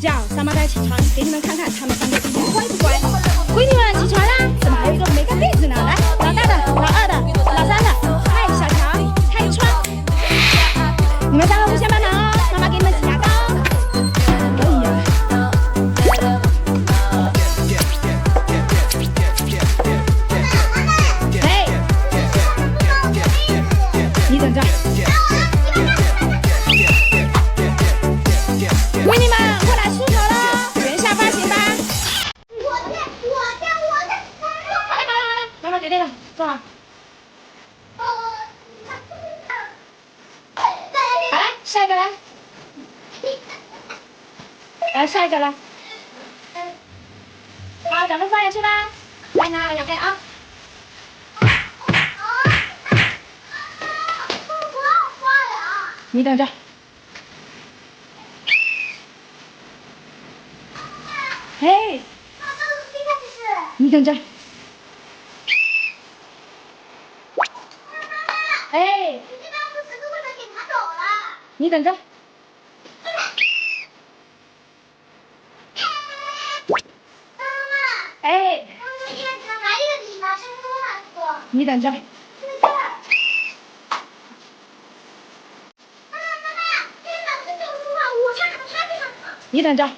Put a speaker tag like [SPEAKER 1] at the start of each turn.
[SPEAKER 1] 叫三胞胎起床，给你们看看他们三个今天乖不乖。闺女们起床啦！怎么还有一个没盖被子呢？来，老大的、老二的、老三的，嗨，小乔，开窗。你们三个互相帮忙哦，妈妈给你们挤牙膏。哎呀！哎，你等着。闺女们，过来梳头了，圆下发型吧。好了，妈妈决定了，坐好。好了，下一个来。来，下一个来。好，咱们刷牙去吧。来拿2杯啊。你等着。嘿，你等着。哎，你等着。哎，你等着。你等着。